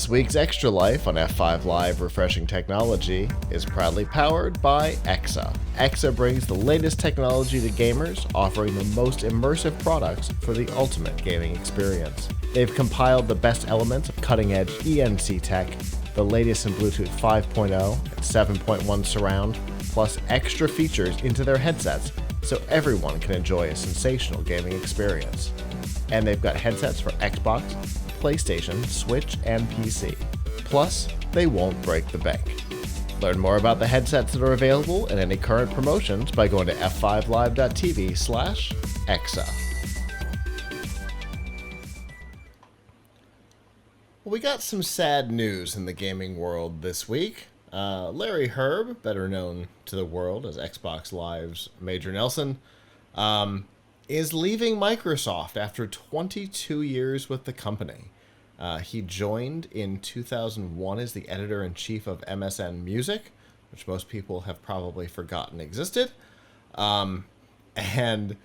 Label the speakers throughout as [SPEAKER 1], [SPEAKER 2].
[SPEAKER 1] This week's Extra Life on F5 Live Refreshing Technology is proudly powered by EXA. EXA brings the latest technology to gamers, offering the most immersive products for the ultimate gaming experience. They've compiled the best elements of cutting-edge ENC tech, the latest in Bluetooth 5.0 and 7.1 surround, plus extra features into their headsets so everyone can enjoy a sensational gaming experience. And they've got headsets for Xbox, PlayStation, Switch, and PC. Plus, they won't break the bank. Learn more about the headsets that are available and any current promotions by going to f5live.tv/exa. We got some sad news in the gaming world this week. Larry Hryb, better known to the world as Xbox Live's Major Nelson, is leaving Microsoft after 22 years with the company. He joined in 2001 as the editor-in-chief of MSN Music, which most people have probably forgotten existed. And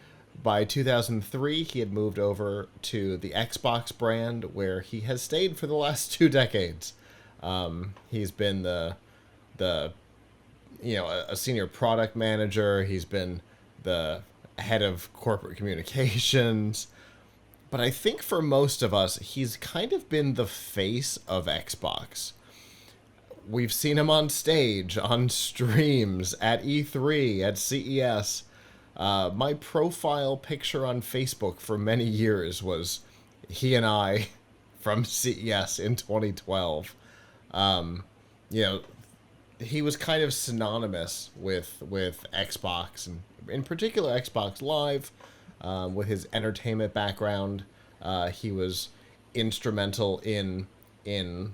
[SPEAKER 1] by 2003, he had moved over to the Xbox brand, where he has stayed for the last 2 decades. He's been a senior product manager. He's been the head of corporate communications. But I think for most of us, he's kind of been the face of Xbox. We've seen him on stage, on streams, at E3, at CES. My profile picture on Facebook for many years was he and I from CES in 2012. He was kind of synonymous with Xbox, and in particular Xbox Live. With his entertainment background, he was instrumental in the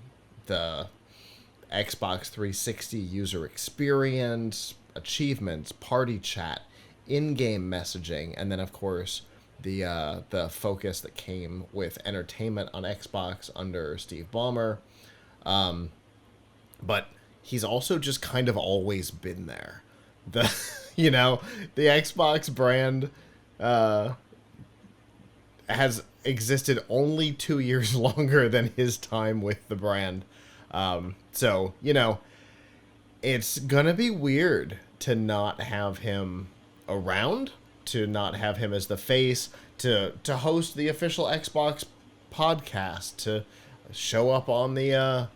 [SPEAKER 1] Xbox 360 user experience, achievements, party chat, in-game messaging, and then of course the focus that came with entertainment on Xbox under Steve Ballmer. But he's also just kind of always been there. The Xbox brand has existed only 2 years longer than his time with the brand. So, it's gonna be weird to not have him around, to not have him as the face, to host the official Xbox podcast, to show up on the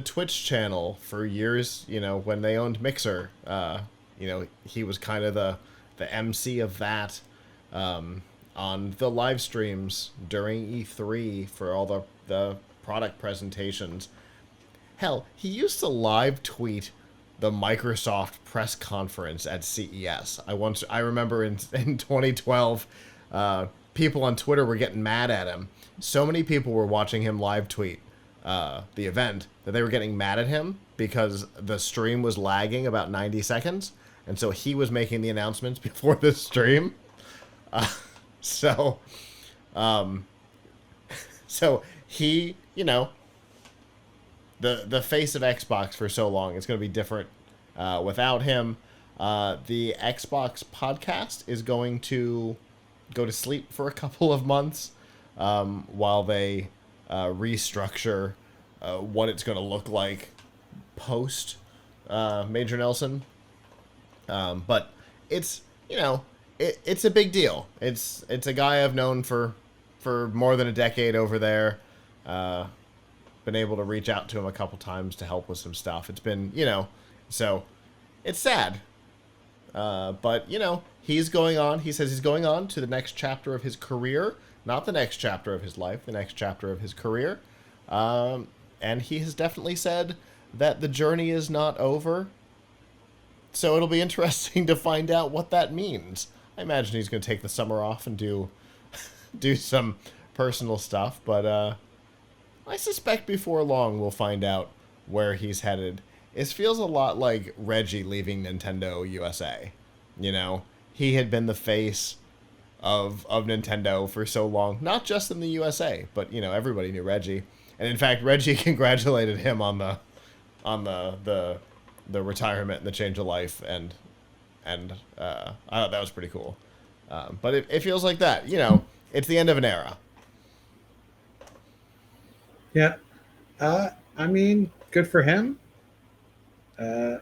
[SPEAKER 1] Twitch channel for years, when they owned Mixer. He was kind of the MC of that on the live streams during E3 for all the product presentations. Hell, he used to live tweet the Microsoft press conference at CES. I remember in 2012, people on Twitter were getting mad at him. So many people were watching him live tweet the event that they were getting mad at him because the stream was lagging about 90 seconds. And so he was making the announcements before the stream. So he, the face of Xbox for so long, it's going to be different without him. The Xbox podcast is going to go to sleep for a couple of months while they restructure what it's going to look like post Major Nelson. But it's a big deal. It's a guy I've known for more than a decade over there. Been able to reach out to him a couple times to help with some stuff. It's been, so it's sad. But he's going on. He says he's going on to the next chapter of his career, not the next chapter of his life, the next chapter of his career. And he has definitely said that the journey is not over. So it'll be interesting to find out what that means. I imagine he's going to take the summer off and do some personal stuff, but I suspect before long we'll find out where he's headed. It feels a lot like Reggie leaving Nintendo USA. He had been the face of Nintendo for so long, not just in the USA, but everybody knew Reggie. And in fact, Reggie congratulated him on the retirement and the change of life, and I thought that was pretty cool. But it feels like that, it's the end of an era.
[SPEAKER 2] Yeah. I mean, good for him. Uh,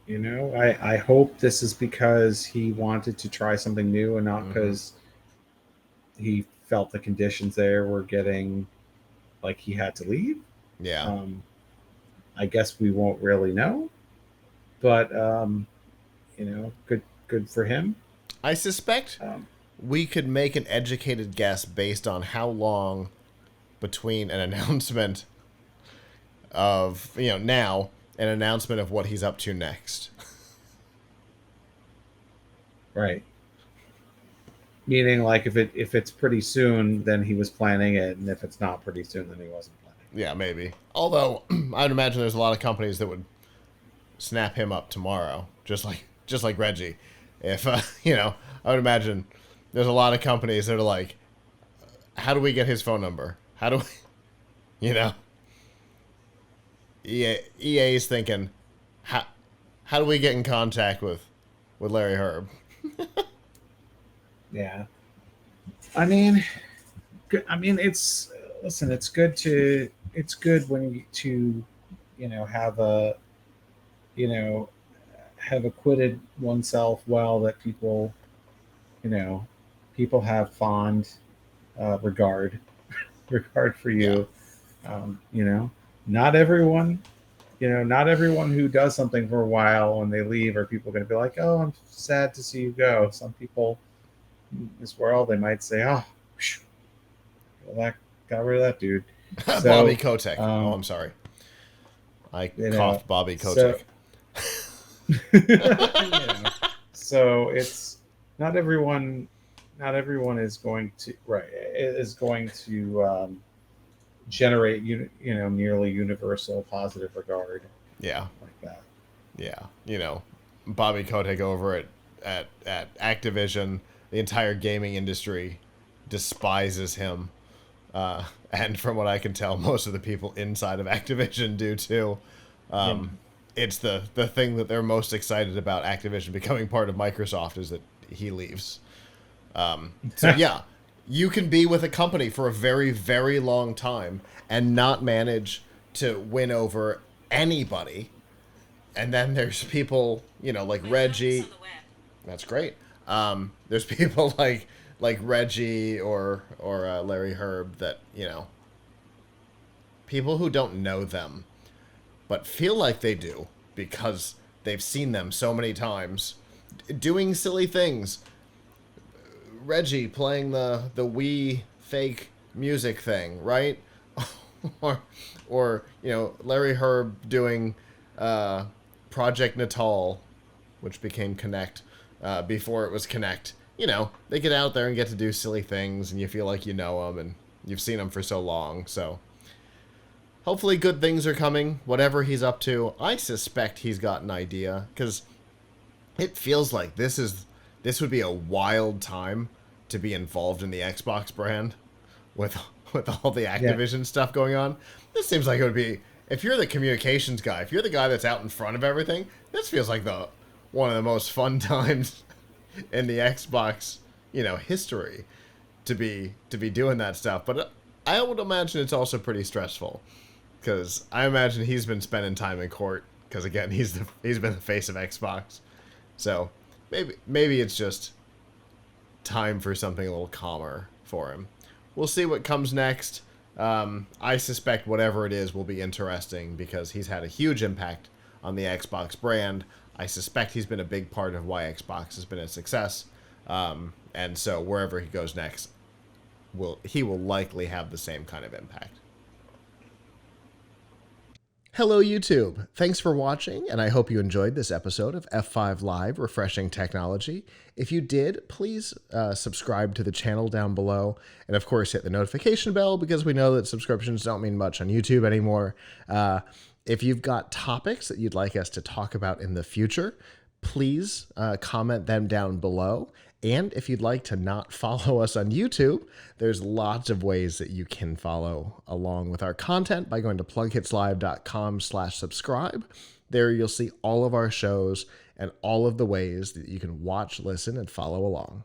[SPEAKER 2] I hope this is because he wanted to try something new and not
[SPEAKER 1] Mm-hmm.
[SPEAKER 2] because he felt the conditions there were getting like he had to leave.
[SPEAKER 1] Yeah.
[SPEAKER 2] Um, I guess we won't really know, but good for him.
[SPEAKER 1] I suspect
[SPEAKER 2] Um,
[SPEAKER 1] we could make an educated guess based on how long between an announcement of, now, an announcement of what he's up to next.
[SPEAKER 2] right. Meaning, like if it's pretty soon, then he was planning it, and if it's not pretty soon, then he wasn't planning.
[SPEAKER 1] Yeah, maybe. Although I'd imagine there's a lot of companies that would snap him up tomorrow, just like Reggie. If I would imagine there's a lot of companies that are like, how do we get his phone number? How do we, EA is thinking, how do we get in contact with Larry Hryb?
[SPEAKER 2] Yeah. I mean, I mean, it's listen. It's good to. It's good when you to, have a, you know, have acquitted oneself well. That you know, people have fond regard regard for
[SPEAKER 1] Yeah.
[SPEAKER 2] you. You know, not everyone. Not everyone who does something for a while when they leave are people going to be like, "Oh, I'm sad to see you go." Some people in this world they might say, "Oh, well, that got rid of that dude."
[SPEAKER 1] Bobby
[SPEAKER 2] So,
[SPEAKER 1] Kotick. Oh,
[SPEAKER 2] um,
[SPEAKER 1] I'm sorry. I
[SPEAKER 2] you know,
[SPEAKER 1] coughed Bobby
[SPEAKER 2] so
[SPEAKER 1] Kotick.
[SPEAKER 2] so it's not everyone. Not everyone is going to right is going to generate nearly universal positive regard
[SPEAKER 1] Yeah.
[SPEAKER 2] like that.
[SPEAKER 1] Yeah. Bobby Kotick over at Activision, the entire gaming industry despises him. And from what I can tell, most of the people inside of Activision do too.
[SPEAKER 2] Yeah,
[SPEAKER 1] It's the thing that they're most excited about Activision becoming part of Microsoft is that he leaves. So yeah, you can be with a company for a very, very long time and not manage to win over anybody. And then there's people, like
[SPEAKER 3] I found this on
[SPEAKER 1] Reggie.
[SPEAKER 3] the web.
[SPEAKER 1] That's great. There's people like Reggie or Larry Hryb that people who don't know them but feel like they do because they've seen them so many times doing silly things. Reggie playing the Wii fake music thing, right? or Larry Hryb doing uh, Project Natal, which became Connect before it was Connect. They get out there and get to do silly things, and you feel like you know them and you've seen them for so long. So hopefully, good things are coming. Whatever he's up to, I suspect he's got an idea because it feels like this would be a wild time to be involved in the Xbox brand with with all the
[SPEAKER 2] yeah,
[SPEAKER 1] Activision stuff going on. This seems like it would be if you're the communications guy, if you're the guy that's out in front of everything. This feels like the one of the most fun times in the Xbox, history to be doing that stuff. But I would imagine it's also pretty stressful because I imagine he's been spending time in court because again he's been the face of Xbox. So maybe it's just time for something a little calmer for him. We'll see what comes next. I suspect whatever it is will be interesting because he's had a huge impact on the Xbox brand. I suspect he's been a big part of why Xbox has been a success. And so wherever he goes next, he will likely have the same kind of impact. Hello, YouTube. Thanks for watching, and I hope you enjoyed this episode of F5 Live Refreshing Technology. If you did, please subscribe to the channel down below, and of course, hit the notification bell because we know that subscriptions don't mean much on YouTube anymore. If you've got topics that you'd like us to talk about in the future, please comment them down below. And if you'd like to not follow us on YouTube, there's lots of ways that you can follow along with our content by going to plughitslive.com/subscribe. There you'll see all of our shows and all of the ways that you can watch, listen, and follow along.